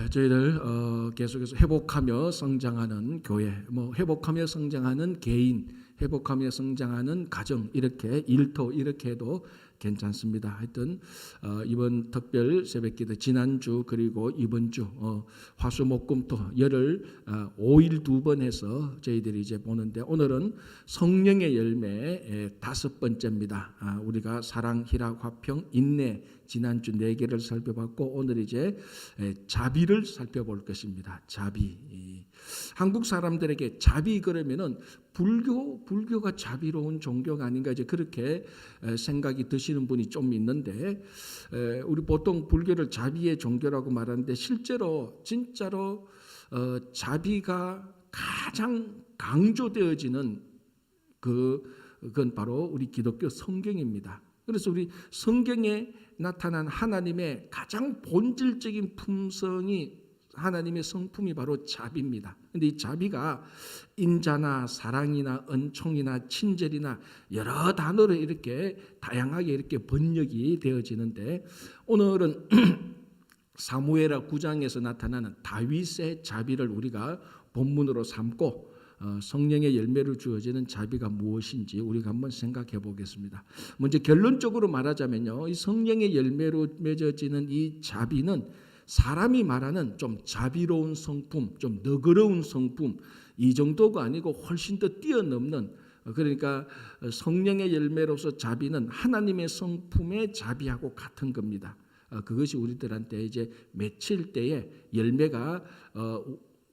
저희들 계속해서 회복하며 성장하는 교회, 회복하며 성장하는 개인, 회복하며 성장하는 가정, 이렇게 일터 이렇게 해도 괜찮습니다. 하여튼 이번 특별 새벽기도 지난주 그리고 이번 주 화수목금토 열흘 5일 2번 해서 저희들이 이제 보는데, 오늘은 성령의 열매 5번째입니다. 우리가 사랑, 희락, 화평, 인내 지난주 4개를 살펴봤고, 오늘 이제 자비를 살펴볼 것입니다. 자비. 한국 사람들에게 자비 그러면은 불교가 자비로운 종교가 아닌가, 이제 그렇게 생각이 드시는 분이 좀 있는데, 우리 보통 불교를 자비의 종교라고 말하는데, 실제로 진짜로 자비가 가장 강조되어지는 그건 바로 우리 기독교 성경입니다. 그래서 우리 성경에 나타난 하나님의 가장 본질적인 품성이, 하나님의 성품이 바로 자비입니다. 그런데 이 자비가 인자나 사랑이나 은총이나 친절이나 여러 단어로 이렇게 다양하게 이렇게 번역이 되어지는데, 오늘은 사무엘하 9장에서 나타나는 다윗의 자비를 우리가 본문으로 삼고, 성령의 열매로 주어지는 자비가 무엇인지 우리가 한번 생각해 보겠습니다. 먼저 결론적으로 말하자면요, 이 성령의 열매로 맺어지는 이 자비는 사람이 말하는 좀 자비로운 성품, 좀 너그러운 성품, 이 정도가 아니고 훨씬 더 뛰어넘는, 그러니까 성령의 열매로서 자비는 하나님의 성품의 자비하고 같은 겁니다. 그것이 우리들한테 이제 맺힐 때에, 열매가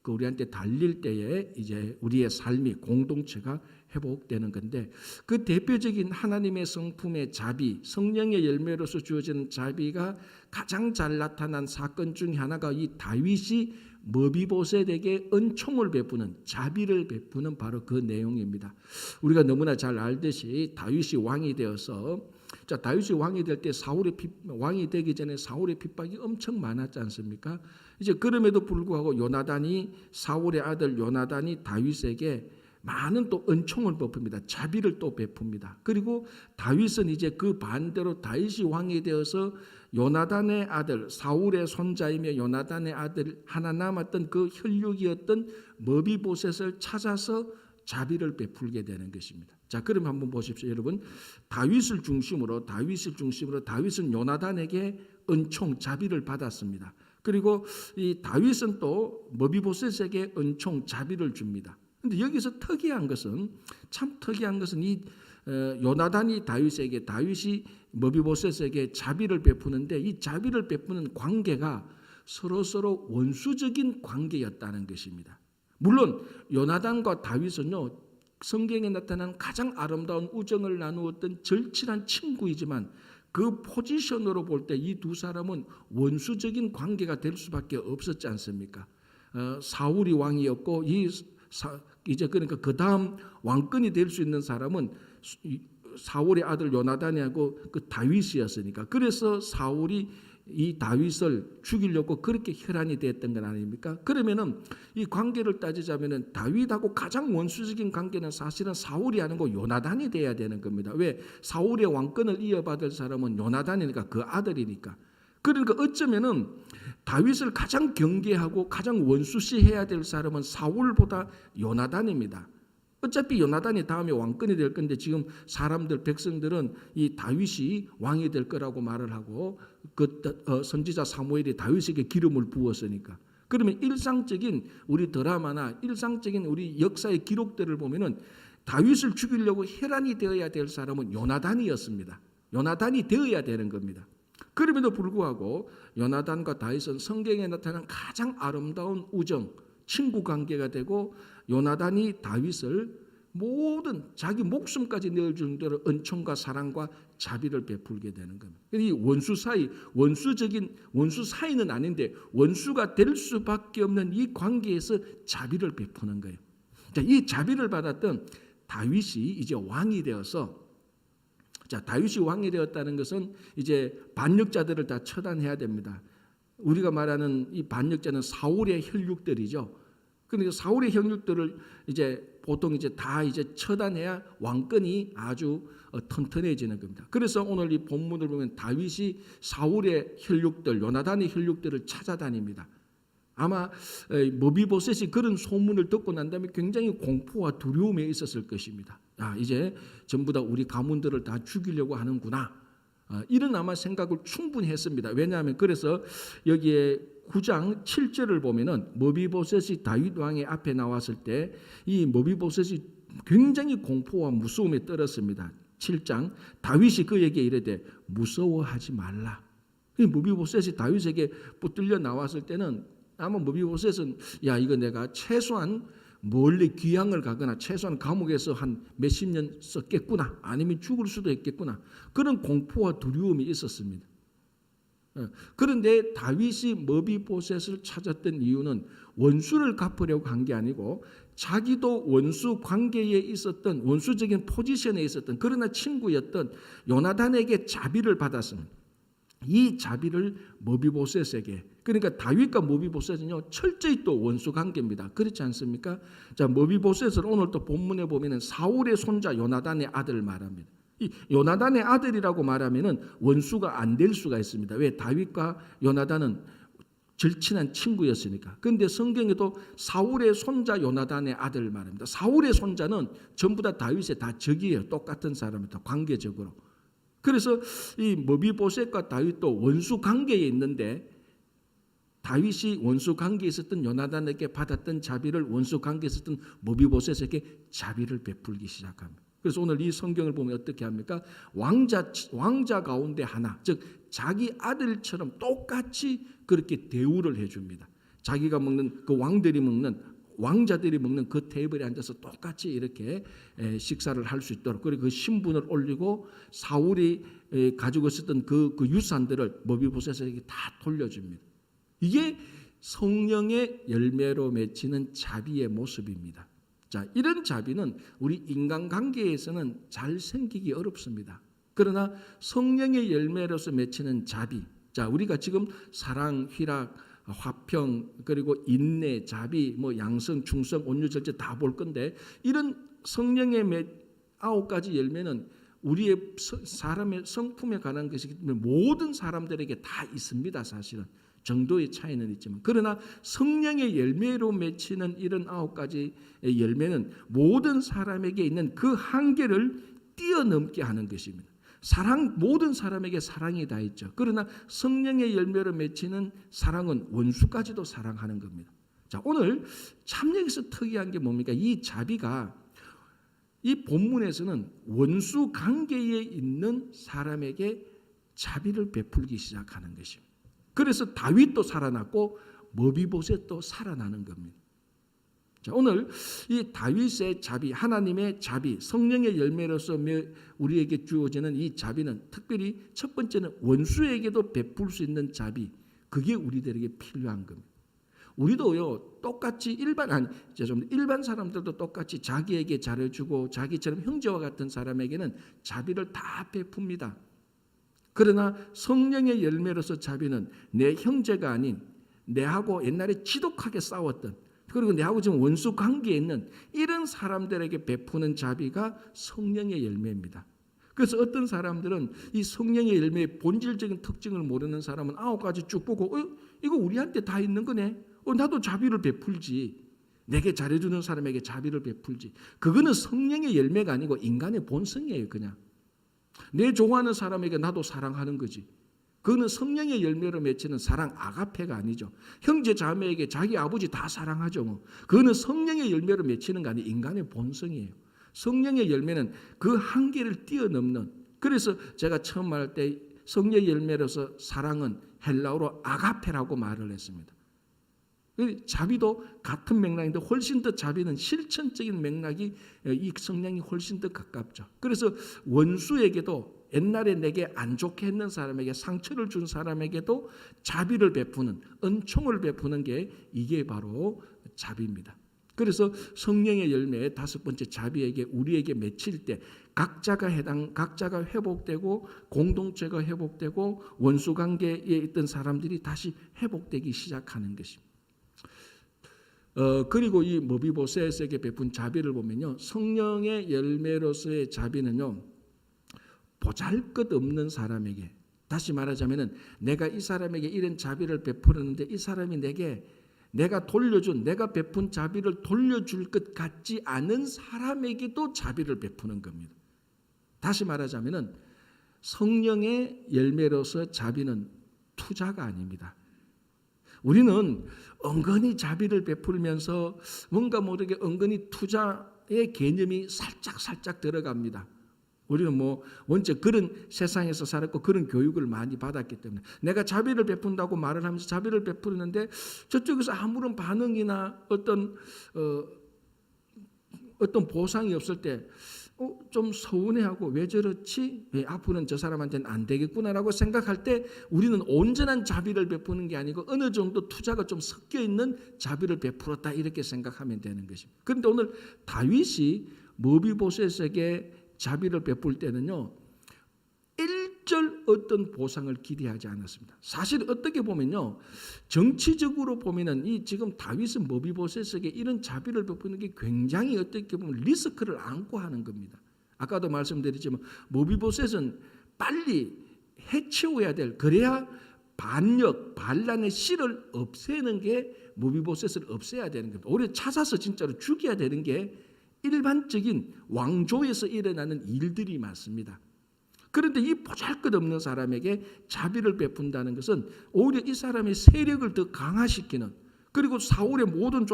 우리한테 달릴 때에 이제 우리의 삶이, 공동체가 회복되는 건데, 그 대표적인 하나님의 성품의 자비, 성령의 열매로서 주어지는 자비가 가장 잘 나타난 사건 중에 하나가 이 다윗이 머비보셋에게 은총을 베푸는, 자비를 베푸는 바로 그 내용입니다. 우리가 너무나 잘 알듯이 다윗이 왕이 되어서, 다윗이 왕이 될 때 왕이 되기 전에 사울의 핍박이 엄청 많았지 않습니까? 이제 그럼에도 불구하고 사울의 아들 요나단이 다윗에게 많은 또 은총을 베풉니다. 자비를 또 베풉니다. 그리고 다윗은 이제 그 반대로 다윗이 왕이 되어서 요나단의 아들, 사울의 손자이며 요나단의 아들 하나 남았던 그 혈육이었던 머비보셋을 찾아서 자비를 베풀게 되는 것입니다. 자, 그럼 한번 보십시오, 여러분. 다윗을 중심으로 다윗은 요나단에게 은총, 자비를 받았습니다. 그리고 이 다윗은 또 머비보셋에게 은총, 자비를 줍니다. 근데 여기서 참 특이한 것은 이 요나단이 다윗이 머비보셋에게 자비를 베푸는데, 이 자비를 베푸는 관계가 서로 원수적인 관계였다는 것입니다. 물론 요나단과 다윗은요, 성경에 나타난 가장 아름다운 우정을 나누었던 절친한 친구이지만, 그 포지션으로 볼 때 이 두 사람은 원수적인 관계가 될 수밖에 없었지 않습니까? 사울이 왕이었고, 이제 그러니까 그 다음 왕권이 될 수 있는 사람은 사울의 아들 요나단이하고 그 다윗이었으니까, 그래서 사울이 이 다윗을 죽이려고 그렇게 혈안이 됐던 건 아닙니까? 그러면은 이 관계를 따지자면은 다윗하고 가장 원수적인 관계는 사실은 사울이 아니고 요나단이 돼야 되는 겁니다. 왜? 사울의 왕권을 이어받을 사람은 요나단이니까, 그 아들이니까. 그러니까 어쩌면은 다윗을 가장 경계하고 가장 원수시해야 될 사람은 사울보다 요나단입니다. 어차피 요나단이 다음에 왕권이 될 건데, 지금 백성들은 이 다윗이 왕이 될 거라고 말을 하고, 선지자 사무엘이 다윗에게 기름을 부었으니까. 그러면 일상적인 우리 드라마나 일상적인 우리 역사의 기록들을 보면은 다윗을 죽이려고 혈안이 되어야 될 사람은 요나단이었습니다. 요나단이 되어야 되는 겁니다. 그럼에도 불구하고 요나단과 다윗은 성경에 나타난 가장 아름다운 우정, 친구 관계가 되고, 요나단이 다윗을 모든 자기 목숨까지 내어줄 정도로 은총과 사랑과 자비를 베풀게 되는 겁니다. 이 원수 사이는 아닌데 원수가 될 수밖에 없는 이 관계에서 자비를 베푸는 거예요. 이 자비를 받았던 다윗이 이제 왕이 되어서, 다윗이 왕이 되었다는 것은 이제 반역자들을 다 처단해야 됩니다. 우리가 말하는 이 반역자는 사울의 혈육들이죠. 그러니까 사울의 혈육들을 이제 보통 이제 다 이제 처단해야 왕권이 아주 튼튼해지는 겁니다. 그래서 오늘 이 본문을 보면 다윗이 사울의 혈육들, 요나단의 혈육들을 찾아다닙니다. 아마 머비보셋이 그런 소문을 듣고 난 다음에 굉장히 공포와 두려움에 있었을 것입니다. 이제 전부 다 우리 가문들을 다 죽이려고 하는구나. 이런 아마 생각을 충분히 했습니다. 왜냐하면 그래서 여기에 9장 7절을 보면은 머비보셋이 다윗 왕의 앞에 나왔을 때 이 머비보셋이 굉장히 공포와 무서움에 떨었습니다. 7장 다윗이 그에게 이르되 무서워하지 말라. 머비보셋이 다윗에게 붙들려 나왔을 때는 아마 머비보셋은 이거 내가 최소한 멀리 귀향을 가거나 최소한 감옥에서 한 몇십 년 썼겠구나, 아니면 죽을 수도 있겠구나, 그런 공포와 두려움이 있었습니다. 그런데 다윗이 머비보셋을 찾았던 이유는 원수를 갚으려고 한 게 아니고 자기도 원수 관계에 있었던, 원수적인 포지션에 있었던, 그러나 친구였던 요나단에게 자비를 받았습니다. 이 자비를 머비보셋에게, 그러니까 다윗과 머비보셋은요 철저히 또 원수 관계입니다. 그렇지 않습니까? 자, 머비보셋을 오늘 또 본문에 보면은 사울의 손자 요나단의 아들을 말합니다. 이 요나단의 아들이라고 말하면은 원수가 안 될 수가 있습니다. 왜? 다윗과 요나단은 절친한 친구였으니까. 그런데 성경에도 사울의 손자 요나단의 아들을 말합니다. 사울의 손자는 전부 다 다윗의 다 적이에요. 똑같은 사람이다, 관계적으로. 그래서 이 머비보셋과 다윗도 원수 관계에 있는데 다윗이 원수 관계에 있었던 요나단에게 받았던 자비를 원수 관계에 있었던 머비보셋에게 자비를 베풀기 시작합니다. 그래서 오늘 이 성경을 보면 어떻게 합니까? 왕자 가운데 하나, 즉 자기 아들처럼 똑같이 그렇게 대우를 해줍니다. 자기가 먹는 그 왕자들이 먹는 그 테이블에 앉아서 똑같이 이렇게 식사를 할 수 있도록, 그리고 그 신분을 올리고 사울이 가지고 있었던 그 유산들을 머비보셋에게 다 돌려줍니다. 이게 성령의 열매로 맺히는 자비의 모습입니다. 자, 이런 자비는 우리 인간관계에서는 잘 생기기 어렵습니다. 그러나 성령의 열매로서 맺히는 자비, 자, 우리가 지금 사랑, 희락, 화평, 그리고 인내, 자비, 양성, 충성, 온유, 절제 다 볼 건데, 이런 성령의 9가지 열매는 우리의 사람의 성품에 관한 것이기 때문에 모든 사람들에게 다 있습니다. 사실은 정도의 차이는 있지만, 그러나 성령의 열매로 맺히는 이런 9가지 열매는 모든 사람에게 있는 그 한계를 뛰어넘게 하는 것입니다. 모든 사람에게 사랑이 다 있죠. 그러나 성령의 열매로 맺히는 사랑은 원수까지도 사랑하는 겁니다. 자, 오늘 참 여기서 특이한 게 뭡니까? 이 자비가 이 본문에서는 원수 관계에 있는 사람에게 자비를 베풀기 시작하는 것입니다. 그래서 다윗도 살아났고 머비보셋도 살아나는 겁니다. 자, 오늘 이 다윗의 자비, 하나님의 자비, 성령의 열매로서 우리에게 주어지는 이 자비는 특별히 첫 번째는 원수에게도 베풀 수 있는 자비, 그게 우리들에게 필요한 겁니다. 우리도요 똑같이 일반 사람들도 똑같이 자기에게 잘해주고 자기처럼 형제와 같은 사람에게는 자비를 다 베풉니다. 그러나 성령의 열매로서 자비는 내 형제가 아닌 내하고 옛날에 지독하게 싸웠던, 그리고 내하고 지금 원수 관계에 있는 이런 사람들에게 베푸는 자비가 성령의 열매입니다. 그래서 어떤 사람들은 이 성령의 열매의 본질적인 특징을 모르는 사람은 9가지 쭉 보고 이거 우리한테 다 있는 거네. 나도 자비를 베풀지. 내게 잘해주는 사람에게 자비를 베풀지. 그거는 성령의 열매가 아니고 인간의 본성이에요. 그냥 내 좋아하는 사람에게 나도 사랑하는 거지. 그거는 성령의 열매로 맺히는 사랑, 아가페가 아니죠. 형제 자매에게 자기 아버지 다 사랑하죠. 그거는 성령의 열매로 맺히는 거 아니에요. 인간의 본성이에요. 성령의 열매는 그 한계를 뛰어넘는, 그래서 제가 처음 말할 때 성령의 열매로서 사랑은 헬라어로 아가페라고 말을 했습니다. 자비도 같은 맥락인데 훨씬 더 자비는 실천적인 맥락이 이 성령이 훨씬 더 가깝죠. 그래서 원수에게도, 옛날에 내게 안 좋게 했는 사람에게, 상처를 준 사람에게도 자비를 베푸는, 은총을 베푸는 게 이게 바로 자비입니다. 그래서 성령의 열매의 5번째 자비에게 우리에게 맺힐 때 각자가 회복되고 공동체가 회복되고 원수 관계에 있던 사람들이 다시 회복되기 시작하는 것입니다. 그리고 이 머비보셋에게 베푼 자비를 보면요, 성령의 열매로서의 자비는요, 보잘것없는 사람에게, 다시 말하자면은 내가 이 사람에게 이런 자비를 베풀었는데 이 사람이 내게 내가 베푼 자비를 돌려줄 것 같지 않은 사람에게도 자비를 베푸는 겁니다. 다시 말하자면은 성령의 열매로서 자비는 투자가 아닙니다. 우리는 은근히 자비를 베풀면서 뭔가 모르게 은근히 투자의 개념이 살짝 들어갑니다. 우리는 원체 그런 세상에서 살았고 그런 교육을 많이 받았기 때문에 내가 자비를 베푼다고 말을 하면서 자비를 베푸는데 저쪽에서 아무런 반응이나 어떤 보상이 없을 때 좀 서운해하고 왜 저렇지? 왜 앞으로는 저 사람한테는 안 되겠구나라고 생각할 때 우리는 온전한 자비를 베푸는 게 아니고 어느 정도 투자가 좀 섞여 있는 자비를 베풀었다 이렇게 생각하면 되는 것입니다. 그런데 오늘 다윗이 머비보셋에게 자비를 베풀 때는요, 일절 어떤 보상을 기대하지 않았습니다. 사실 어떻게 보면요, 정치적으로 보면은 이 지금 다윗은 머비보셋에게 이런 자비를 베푸는 게 굉장히 어떻게 보면 리스크를 안고 하는 겁니다. 아까도 말씀드렸지만 머비보셋은 빨리 해치워야 될, 그래야 반란의 씨를 없애는 게 머비보셋을 없애야 되는 겁니다. 오히려 찾아서 진짜로 죽여야 되는 게 일반적인 왕조에서 일어나는 일들이 많습니다. 그런데 이 보잘것없는 사람에게 자비를 베푼다는 것은 오히려 이 사람의 세력을 더 강화시키는, 그리고 사울의 모든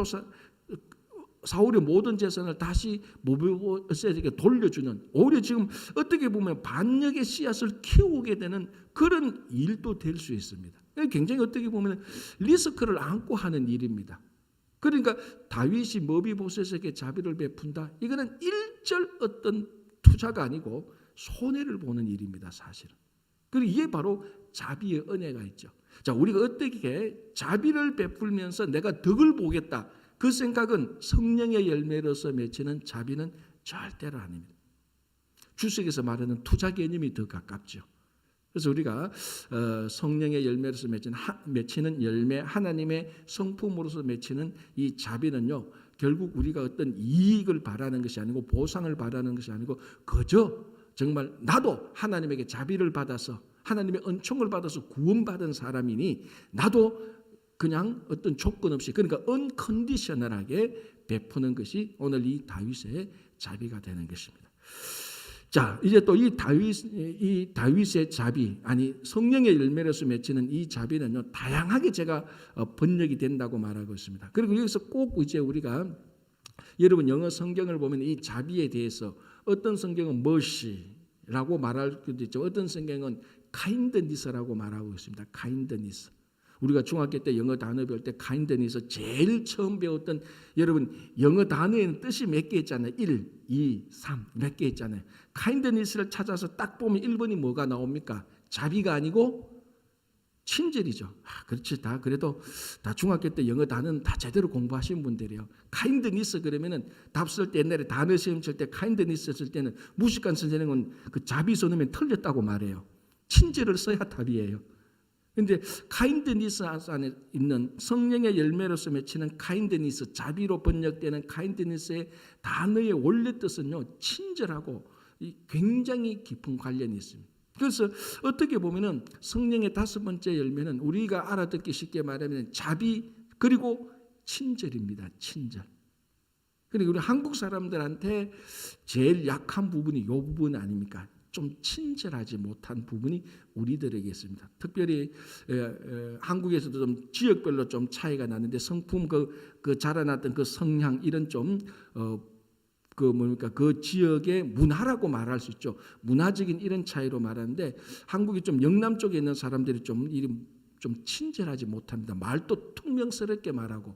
재산을 다시 머비보셋에게 돌려주는, 오히려 지금 어떻게 보면 반역의 씨앗을 키우게 되는 그런 일도 될 수 있습니다. 굉장히 어떻게 보면 리스크를 안고 하는 일입니다. 그러니까 다윗이 머비보셋에게 자비를 베푼다, 이거는 일절 어떤 투자가 아니고 손해를 보는 일입니다, 사실은. 그리고 이게 바로 자비의 은혜가 있죠. 자, 우리가 어떻게 자비를 베풀면서 내가 덕을 보겠다, 그 생각은 성령의 열매로서 맺히는 자비는 절대로 아닙니다. 주석에서 말하는 투자 개념이 더 가깝죠. 그래서 우리가 성령의 열매로서 맺히는 열매, 하나님의 성품으로서 맺히는 이 자비는요, 결국 우리가 어떤 이익을 바라는 것이 아니고 보상을 바라는 것이 아니고 그저 정말 나도 하나님에게 자비를 받아서 하나님의 은총을 받아서 구원받은 사람이니 나도 그냥 어떤 조건 없이, 그러니까 언컨디셔널하게 베푸는 것이 오늘 이 다윗의 자비가 되는 것입니다. 자, 이제 또 이 다윗의 자비, 아니 성령의 열매로서 맺히는 이 자비는요, 다양하게 제가 번역이 된다고 말하고 있습니다. 그리고 여기서 꼭 이제 우리가, 여러분 영어 성경을 보면 이 자비에 대해서 어떤 성경은 mercy라고 말할 수도 있죠. 어떤 성경은 kindness라고 말하고 있습니다. kindness. 우리가 중학교 때 영어 단어 배울 때 kindness 제일 처음 배웠던, 여러분 영어 단어에는 뜻이 몇 개 있잖아요. 1, 2, 3 몇 개 있잖아요. kindness를 찾아서 딱 보면 1번이 뭐가 나옵니까? 자비가 아니고 친절이죠. 그렇지, 그래도 다 중학교 때 영어 단어는 다 제대로 공부하신 분들이에요. kindness 그러면은 답 쓸 때, 옛날에 단어 시험 칠 때 kindness 쓸 때는 무식한 선생님은 그 자비 써놓으면 틀렸다고 말해요. 친절을 써야 답이에요. 그런데 kindness 안에 있는 성령의 열매로서 맺히는 kindness, 자비로 번역되는 kindness의 단어의 원래 뜻은요, 친절하고 굉장히 깊은 관련이 있습니다. 그래서 어떻게 보면은 성령의 5번째 열매는 우리가 알아듣기 쉽게 말하면 자비 그리고 친절입니다. 친절. 그리고 우리 한국 사람들한테 제일 약한 부분이 이 부분 아닙니까? 좀 친절하지 못한 부분이 우리들에게 있습니다. 특별히 한국에서도 좀 지역별로 좀 차이가 나는데 성품 그 자라났던 그 성향 이런 좀 그 지역의 문화라고 말할 수 있죠. 문화적인 이런 차이로 말하는데 한국이 좀 영남 쪽에 있는 사람들이 좀 친절하지 못합니다. 말도 퉁명스럽게 말하고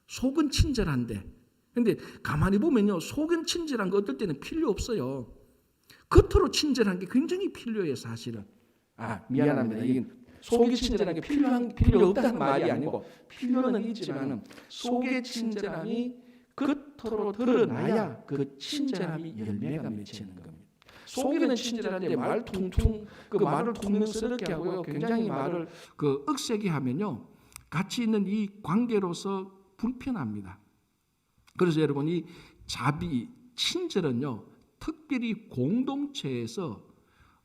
속은 친절한데, 근데 가만히 보면요, 속은 친절한 거 어떨 때는 필요 없어요. 겉으로 친절한 게 굉장히 필요해요, 사실은. 미안합니다. 이게 속이 친절한 게 필요 없다는 말이 아니고 필요는 있지만은 속의 친절함이 겉으로 드러나야 그 친절함이 열매가 맺히는 겁니다. 속에는 친절한데 말 퉁퉁 말을 퉁명스럽게 하고요, 굉장히 말을 억세게 하면요, 같이 있는 이 관계로서 불편합니다. 그래서 여러분 이 자비, 친절은요, 특별히 공동체에서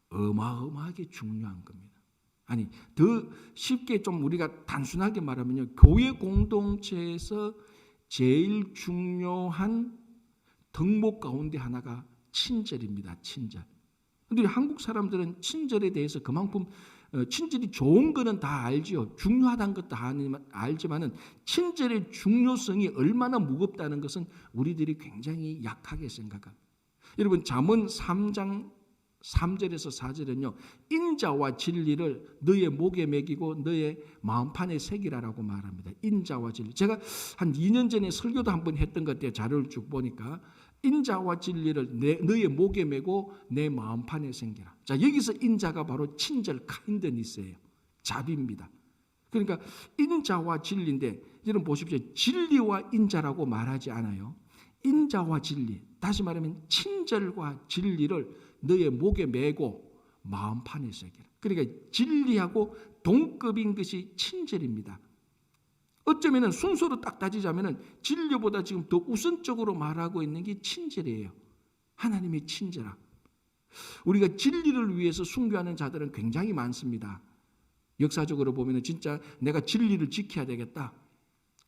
어마어마하게 중요한 겁니다. 아니, 더 쉽게 좀 우리가 단순하게 말하면요, 교회 공동체에서 제일 중요한 덕목 가운데 하나가 친절입니다. 친절. 근데 한국 사람들은 친절에 대해서 그만큼 친절이 좋은 거는 다 알지요. 중요하다는 것도 알지만은 친절의 중요성이 얼마나 무겁다는 것은 우리들이 굉장히 약하게 생각합니다. 여러분, 잠언 3장 3절에서 4절은요, 인자와 진리를 너의 목에 매기고 너의 마음판에 새기라라고 말합니다. 인자와 진리. 제가 한 2년 전에 설교도 한번 했던 것 같아요. 자료를 쭉 보니까 인자와 진리를 너의 목에 매고 내 마음판에 새기라. 자, 여기서 인자가 바로 친절, 카인드니스예요. 자비입니다. 그러니까 인자와 진리인데, 여러분 보십시오. 진리와 인자라고 말하지 않아요. 인자와 진리, 다시 말하면 친절과 진리를 너의 목에 매고 마음판에 새기라. 그러니까 진리하고 동급인 것이 친절입니다. 어쩌면 순서로 딱 따지자면 진리보다 지금 더 우선적으로 말하고 있는 게 친절이에요. 하나님의 친절함. 우리가 진리를 위해서 순교하는 자들은 굉장히 많습니다. 역사적으로 보면 진짜 내가 진리를 지켜야 되겠다,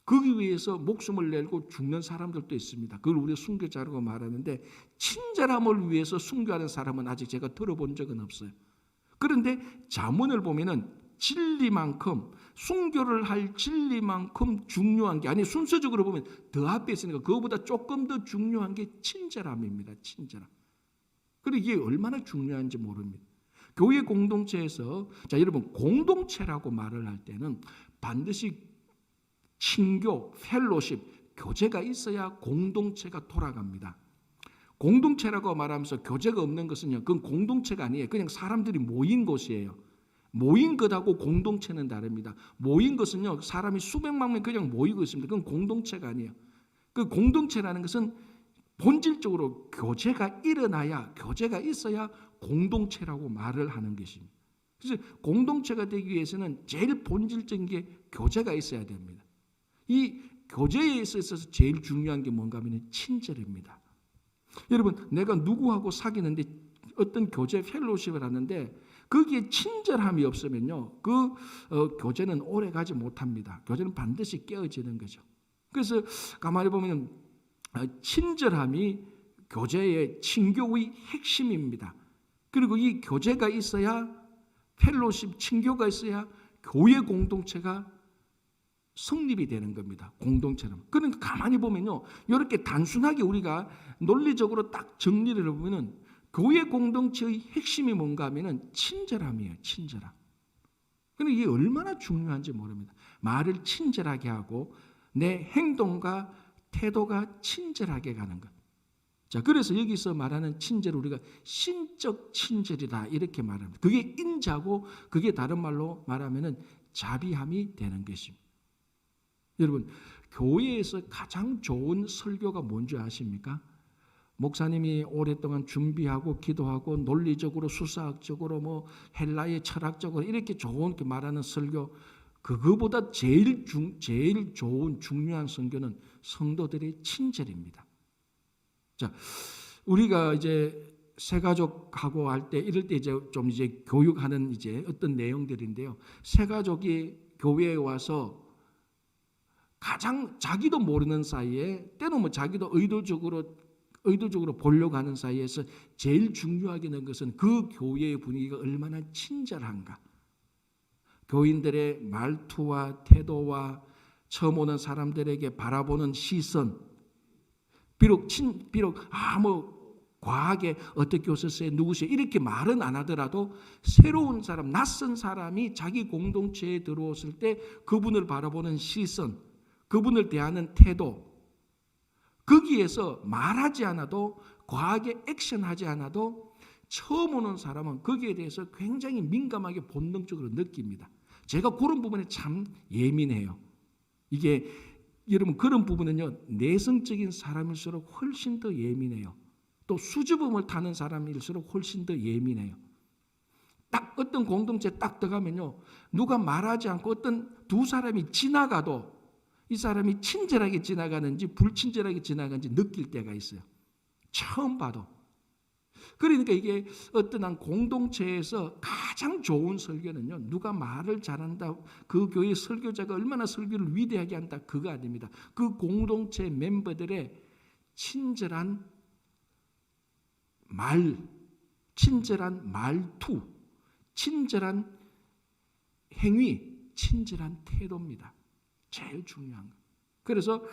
거기 위해서 목숨을 내고 죽는 사람들도 있습니다. 그걸 우리가 순교자라고 말하는데, 친절함을 위해서 순교하는 사람은 아직 제가 들어본 적은 없어요. 그런데 잠언을 보면은 진리만큼, 순교를 할 진리만큼 중요한 게, 아니 순서적으로 보면 더 앞에 있으니까 그거보다 조금 더 중요한 게 친절함입니다. 친절함. 그리고 이게 얼마나 중요한지 모릅니다. 교회 공동체에서, 자 여러분, 공동체라고 말을 할 때는 반드시 친교, 펠로십, 교제가 있어야 공동체가 돌아갑니다. 공동체라고 말하면서 교제가 없는 것은요, 그건 공동체가 아니에요. 그냥 사람들이 모인 곳이에요. 모인 것하고 공동체는 다릅니다. 모인 것은요, 사람이 수백만 명 그냥 모이고 있습니다. 그건 공동체가 아니에요. 그 공동체라는 것은 본질적으로 교제가 일어나야, 교제가 있어야 공동체라고 말을 하는 것입니다. 그래서 공동체가 되기 위해서는 제일 본질적인 게 교제가 있어야 됩니다. 이 교제에 있어서 제일 중요한 게 뭔가 하면 친절입니다. 여러분, 내가 누구하고 사귀는데 어떤 교제 펠로십을 하는데 거기에 친절함이 없으면요, 그 교제는 오래 가지 못합니다. 교제는 반드시 깨어지는 거죠. 그래서 가만히 보면 친절함이 교제의 친교의 핵심입니다. 그리고 이 교제가 있어야, 펠로십, 친교가 있어야 교회 공동체가 성립이 되는 겁니다. 공동체는. 그러니까 가만히 보면요, 이렇게 단순하게 우리가 논리적으로 딱 정리를 해보면은 교회 공동체의 핵심이 뭔가 하면은 친절함이에요. 친절함. 그런데 이게 얼마나 중요한지 모릅니다. 말을 친절하게 하고 내 행동과 태도가 친절하게 가는 것. 자, 그래서 여기서 말하는 친절, 우리가 신적 친절이다 이렇게 말합니다. 그게 인자고, 그게 다른 말로 말하면은 자비함이 되는 것입니다. 여러분, 교회에서 가장 좋은 설교가 뭔지 아십니까? 목사님이 오랫동안 준비하고 기도하고 논리적으로 수사학적으로 뭐 헬라의 철학적으로 이렇게 좋은 말하는 설교, 그거보다 제일 좋은 중요한 설교는 성도들의 친절입니다. 자, 우리가 이제 새가족하고 할 때 이럴 때 좀 교육하는 어떤 내용들인데요. 새가족이 교회에 와서 가장 자기도 모르는 사이에, 때는 뭐 자기도 의도적으로 보려고 하는 사이에서 제일 중요하게 는 것은 그 교회의 분위기가 얼마나 친절한가. 교인들의 말투와 태도와 처음 오는 사람들에게 바라보는 시선, 비록 과하게 어떻게 오셨어요, 누구세요 이렇게 말은 안 하더라도 새로운 사람, 낯선 사람이 자기 공동체에 들어왔을 때 그분을 바라보는 시선, 그분을 대하는 태도, 거기에서 말하지 않아도, 과하게 액션하지 않아도 처음 오는 사람은 거기에 대해서 굉장히 민감하게 본능적으로 느낍니다. 제가 그런 부분에 참 예민해요. 이게 여러분, 그런 부분은요, 내성적인 사람일수록 훨씬 더 예민해요. 또 수줍음을 타는 사람일수록 훨씬 더 예민해요. 딱 어떤 공동체 딱 들어가면요, 누가 말하지 않고 어떤 두 사람이 지나가도 이 사람이 친절하게 지나가는지 불친절하게 지나가는지 느낄 때가 있어요. 처음 봐도. 그러니까 이게 어떤 한 공동체에서 가장 좋은 설교는요, 누가 말을 잘한다, 그 교회 설교자가 얼마나 설교를 위대하게 한다, 그거 아닙니다. 그 공동체 멤버들의 친절한 말, 친절한 말투, 친절한 행위, 친절한 태도입니다. 제일 중요한 거. 그래서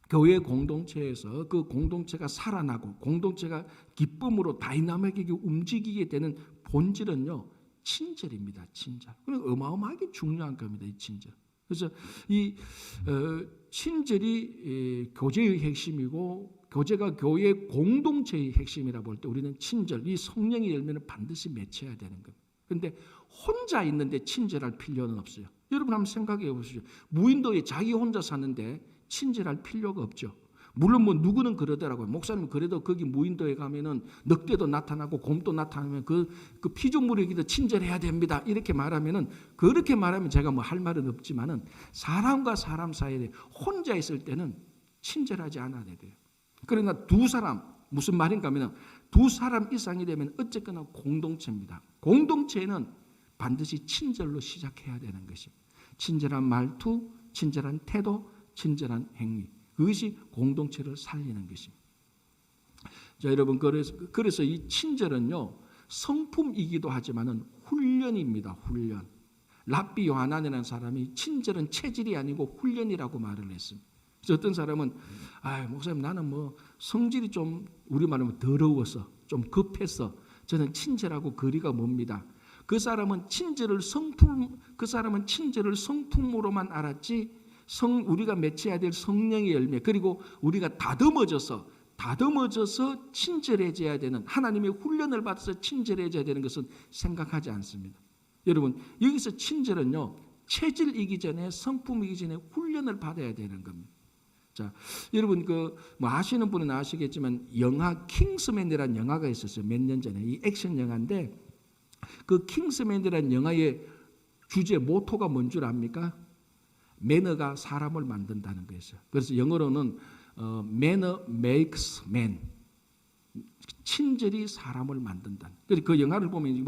교회 공동체에서 그 공동체가 살아나고 공동체가 기쁨으로 다이나믹하게 움직이게 되는 본질은요, 친절입니다. 친절. 그리고 어마어마하게 중요한 겁니다. 이 친절. 그래서 이 친절이 교제의 핵심이고 교제가 교회 공동체의 핵심이라 볼 때 우리는 친절, 이 성령의 열매는 반드시 맺혀야 되는 겁니다. 그런데 혼자 있는데 친절할 필요는 없어요. 여러분 한번 생각해 보시죠. 무인도에 자기 혼자 사는데 친절할 필요가 없죠. 물론 뭐 누구는 그러더라고요. 목사님 그래도 거기 무인도에 가면은 늑대도 나타나고 곰도 나타나면 그 피조물에게도 친절해야 됩니다. 이렇게 말하면은 그렇게 말하면 제가 뭐 할 말은 없지만은 사람과 사람 사이에 혼자 있을 때는 친절하지 않아야 돼요. 그러나 두 사람 무슨 말인가 하면 두 사람 이상이 되면 어쨌거나 공동체입니다. 공동체는 반드시 친절로 시작해야 되는 것입니다. 친절한 말투, 친절한 태도, 친절한 행위. 그것이 공동체를 살리는 것입니다. 자, 여러분 그래서 이 친절은요, 성품이기도 하지만은 훈련입니다. 훈련. 랍비 요하난이라는 사람이 친절은 체질이 아니고 훈련이라고 말을 했습니다. 그래서 어떤 사람은 목사님 나는 뭐 성질이 좀 우리 말하면 더러워서 좀 급해서 저는 친절하고 거리가 멉니다. 그 사람은 친절을 성품으로만 알았지 우리가 맺혀야 될 성령의 열매, 그리고 우리가 다듬어져서 친절해져야 되는, 하나님의 훈련을 받아서 친절해져야 되는 것은 생각하지 않습니다. 여러분 여기서 친절은요, 체질이기 전에 성품이기 전에 훈련을 받아야 되는 겁니다. 자, 여러분 뭐 아시는 분은 아시겠지만 영화 킹스맨이라는 영화가 있었어요. 몇 년 전에. 이 액션 영화인데 그 킹스맨이라는 영화의 주제 모토가 뭔 줄 압니까? 매너가 사람을 만든다는 거였어요. 그래서 영어로는 manner makes man. 친절이 사람을 만든다. 그래서 그 영화를 보면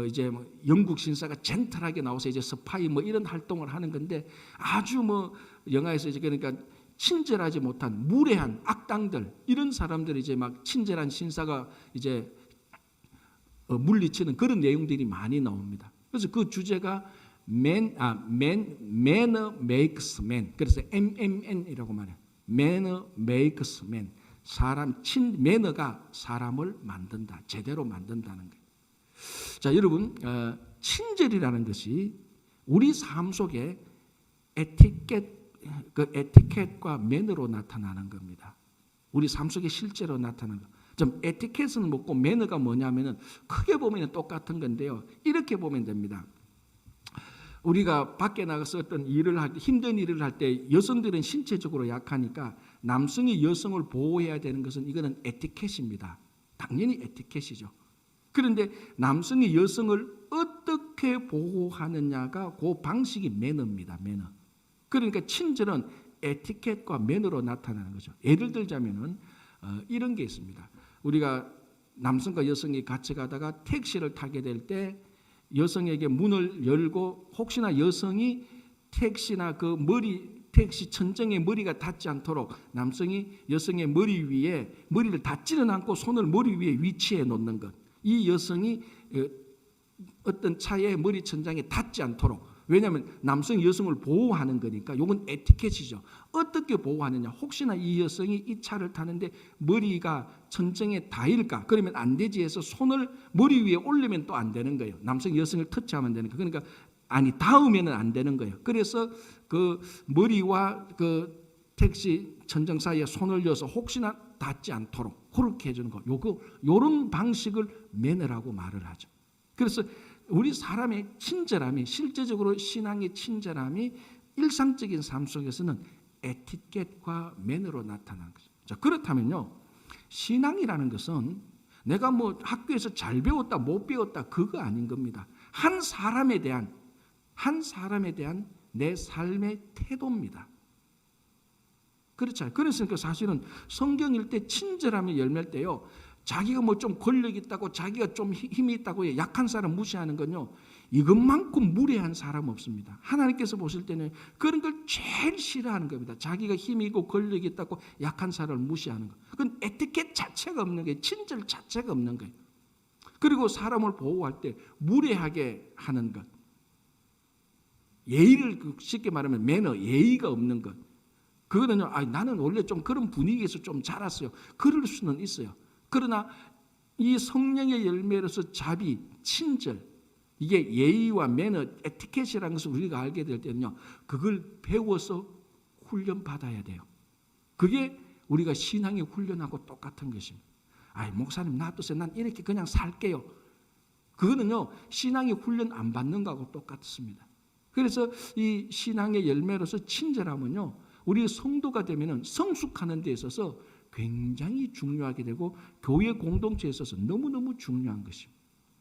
이제 영국 신사가 젠틀하게 나와서 이제 스파이 뭐 이런 활동을 하는 건데 아주 뭐 영화에서 이제 그러니까 친절하지 못한 무례한 악당들, 이런 사람들이 이제 막 친절한 신사가 이제 물리치는 그런 내용들이 많이 나옵니다. 그래서 그 주제가 manner makes man. 그래서 MMN이라고 말해요. manner makes man. 매너가 사람을 만든다. 제대로 만든다는 거예요. 자, 여러분 친절이라는 것이 우리 삶 속에 에티켓과 매너로 나타나는 겁니다. 우리 삶 속에 실제로 나타나는 것. 좀 에티켓은 뭐고 매너가 뭐냐면은 크게 보면 똑같은 건데요. 이렇게 보면 됩니다. 우리가 밖에 나가서 어떤 힘든 일을 할 때 여성들은 신체적으로 약하니까 남성이 여성을 보호해야 되는 것은 이거는 에티켓입니다. 당연히 에티켓이죠. 그런데 남성이 여성을 어떻게 보호하느냐가 그 방식이 매너입니다. 매너. 그러니까 친절은 에티켓과 매너로 나타나는 거죠. 예를 들자면은 이런 게 있습니다. 우리가 남성과 여성이 같이 가다가 택시를 타게 될 때 여성에게 문을 열고 혹시나 여성이 택시나 택시 천정에 머리가 닿지 않도록 남성이 여성의 머리를 닿지는 않고 손을 머리 위에 위치해 놓는 것. 이 여성이 어떤 차의 머리 천장에 닿지 않도록. 왜냐하면 남성이 여성을 보호하는 거니까 이건 에티켓이죠. 어떻게 보호하느냐. 혹시나 이 여성이 이 차를 타는데 머리가 천정에 닿을까? 그러면 안 되지 해서 손을 머리 위에 올리면 또 안 되는 거예요. 남성이 여성을 터치하면 되니까. 그러니까 닿으면 안 되는 거예요. 그래서 그 머리와 그 택시 천정 사이에 손을 넣어서 혹시나 닿지 않도록 그렇게 해주는 거. 요런 방식을 매너라고 말을 하죠. 그래서 우리 사람의 친절함이, 실제적으로 신앙의 친절함이 일상적인 삶 속에서는 에티켓과 매너로 나타나는 거죠. 자, 그렇다면요, 신앙이라는 것은 내가 뭐 학교에서 잘 배웠다 못 배웠다 그거 아닌 겁니다. 한 사람에 대한 내 삶의 태도입니다. 그렇죠. 그래서 사실은 성경 읽을 때 친절함의 열매일 때요, 자기가 뭐 좀 권력 있다고, 자기가 좀 힘이 있다고 약한 사람 무시하는 건요, 이것만큼 무례한 사람 없습니다. 하나님께서 보실 때는 그런 걸 제일 싫어하는 겁니다. 자기가 힘이 있고 권력이 있다고 약한 사람을 무시하는 거. 그건 에티켓 자체가 없는 거예요. 친절 자체가 없는 거예요. 그리고 사람을 보호할 때 무례하게 하는 것, 예의를, 쉽게 말하면 매너, 예의가 없는 것, 그거는요, 나는 원래 좀 그런 분위기에서 좀 자랐어요, 그럴 수는 있어요. 그러나 이 성령의 열매로서 자비, 친절, 이게 예의와 매너, 에티켓이라는 것을 우리가 알게 될 때는요, 그걸 배워서 훈련받아야 돼요. 그게 우리가 신앙의 훈련하고 똑같은 것입니다. 목사님 놔두세요, 난 이렇게 그냥 살게요. 그거는요, 신앙의 훈련 안 받는 거하고 똑같습니다. 그래서 이 신앙의 열매로서 친절함은요, 우리 성도가 되면은 성숙하는 데 있어서 굉장히 중요하게 되고 교회 공동체에 있어서 너무너무 중요한 것입니다.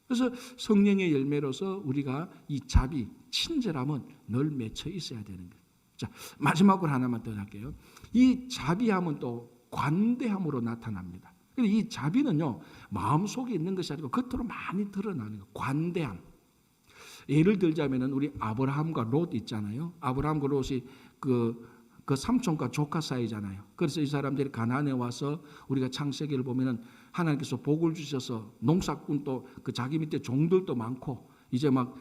그래서 성령의 열매로서 우리가 이 자비, 친절함은 늘 맺혀 있어야 되는 거예요. 자, 마지막으로 하나만 더 할게요. 이 자비함은 또 관대함으로 나타납니다. 이 자비는요, 마음속에 있는 것이 아니고 겉으로 많이 드러나는 거예요. 관대함. 예를 들자면은 우리 아브라함과 롯 있잖아요. 아브라함과 롯이 그 삼촌과 조카 사이잖아요. 그래서 이 사람들이 가나안에 와서 우리가 창세기를 보면은 하나님께서 복을 주셔서 농사꾼도 그 자기 밑에 종들도 많고 이제 막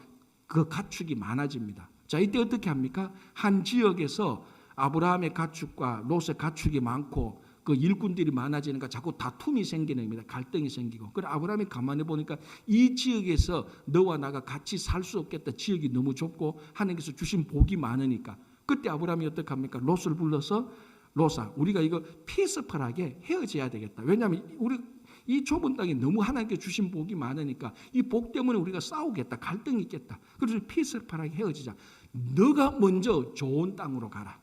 그 가축이 많아집니다. 자, 이때 어떻게 합니까? 한 지역에서 아브라함의 가축과 롯의 가축이 많고 그 일꾼들이 많아지니까 자꾸 다툼이 생기는 겁니다. 갈등이 생기고. 그래 아브라함이 가만히 보니까 이 지역에서 너와 나가 같이 살 수 없겠다. 지역이 너무 좁고 하나님께서 주신 복이 많으니까. 그때 아브라함이 어떻게 합니까? 롯을 불러서 롯아, 우리가 이거 피스풀하게 헤어져야 되겠다. 왜냐하면 우리 이 좁은 땅에 너무 하나님께 주신 복이 많으니까 이 복 때문에 우리가 싸우겠다. 갈등이 있겠다. 그래서 피스풀하게 헤어지자. 너가 먼저 좋은 땅으로 가라.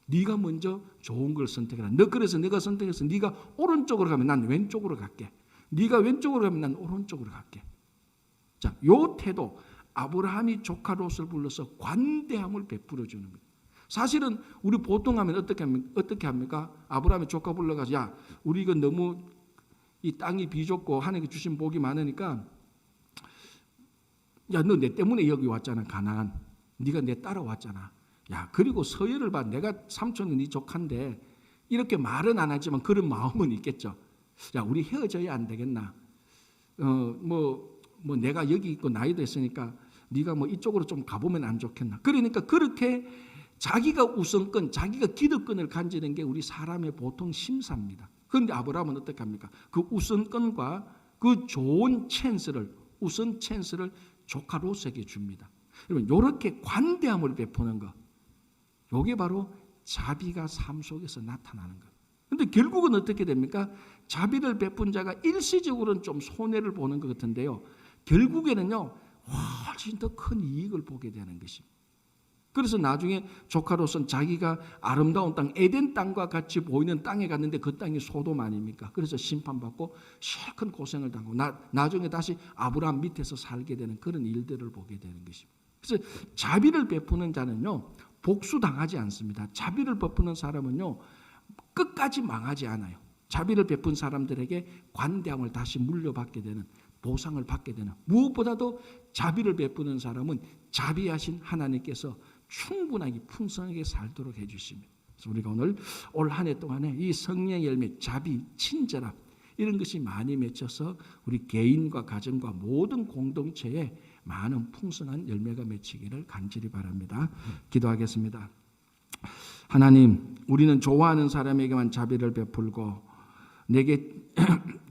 네가 먼저 좋은 걸 선택해라. 그래서 내가 선택해서 네가 오른쪽으로 가면 난 왼쪽으로 갈게. 네가 왼쪽으로 가면 난 오른쪽으로 갈게. 자, 요 태도, 아브라함이 조카 롯을 불러서 관대함을 베풀어 주는 거예요. 사실은 우리 보통 하면 어떻게 합니까? 아브라함이 조카 불러가지고, 야, 우리 이거 너무 이 땅이 비좁고 하나님께 주신 복이 많으니까, 야, 너 내 때문에 여기 왔잖아, 가나안. 네가 내 따라왔잖아. 야, 그리고 서열을 봐. 내가 삼촌은 네 조카인데 이렇게 말은 안 하지만 그런 마음은 있겠죠. 야, 우리 헤어져야 안 되겠나? 뭐 내가 여기 있고 나이도 있으니까 네가 뭐 이쪽으로 좀 가보면 안 좋겠나? 그러니까 그렇게 자기가 우선권, 자기가 기득권을 가지는 게 우리 사람의 보통 심사입니다. 그런데 아브라함은 어떻게 합니까? 그 우선권과 그 좋은 우선 찬스를 조카 롯에게 줍니다. 여러분, 이렇게 관대함을 베푸는 것, 이게 바로 자비가 삶 속에서 나타나는 것. 그런데 결국은 어떻게 됩니까? 자비를 베푼 자가 일시적으로는 좀 손해를 보는 것 같은데요, 결국에는요 훨씬 더 큰 이익을 보게 되는 것입니다. 그래서 나중에 조카로서는 자기가 아름다운 땅, 에덴 땅과 같이 보이는 땅에 갔는데 그 땅이 소돔 아닙니까? 그래서 심판받고 실컷 고생을 당하고 나중에 다시 아브라함 밑에서 살게 되는 그런 일들을 보게 되는 것입니다. 그래서 자비를 베푸는 자는요 복수당하지 않습니다. 자비를 베푸는 사람은요 끝까지 망하지 않아요. 자비를 베푼 사람들에게 관대함을 다시 물려받게 되는, 보상을 받게 되는, 무엇보다도 자비를 베푸는 사람은 자비하신 하나님께서 충분하게 풍성하게 살도록 해주십니다. 그래서 우리가 오늘 올 한 해 동안에 이 성령의 열매, 자비, 친절함 이런 것이 많이 맺혀서 우리 개인과 가정과 모든 공동체에 많은 풍성한 열매가 맺히기를 간절히 바랍니다. 기도하겠습니다. 하나님, 우리는 좋아하는 사람에게만 자비를 베풀고 내게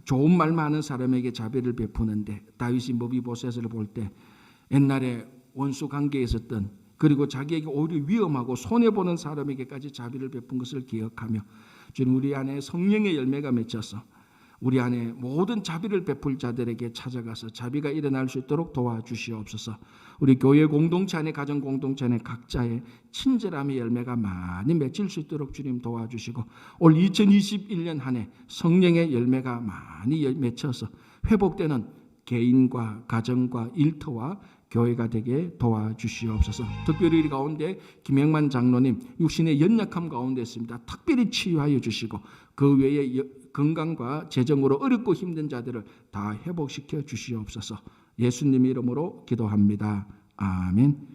좋은 말만 하는 사람에게 자비를 베푸는데, 다윗이 모비보셋을 볼 때 옛날에 원수 관계에 있었던, 그리고 자기에게 오히려 위험하고 손해보는 사람에게까지 자비를 베푼 것을 기억하며, 주님, 우리 안에 성령의 열매가 맺혀서 우리 안에 모든 자비를 베풀 자들에게 찾아가서 자비가 일어날 수 있도록 도와주시옵소서. 우리 교회 공동체 안에, 가정 공동체 안에 각자의 친절함의 열매가 많이 맺힐 수 있도록 주님 도와주시고, 올 2021년 한 해 성령의 열매가 많이 맺혀서 회복되는 개인과 가정과 일터와 교회가 되게 도와주시옵소서. 특별히 이 가운데 김영만 장로님 육신의 연약함 가운데 있습니다. 특별히 치유하여 주시고 그 외에 건강과 재정으로 어렵고 힘든 자들을 다 회복시켜 주시옵소서. 예수님 이름으로 기도합니다. 아멘.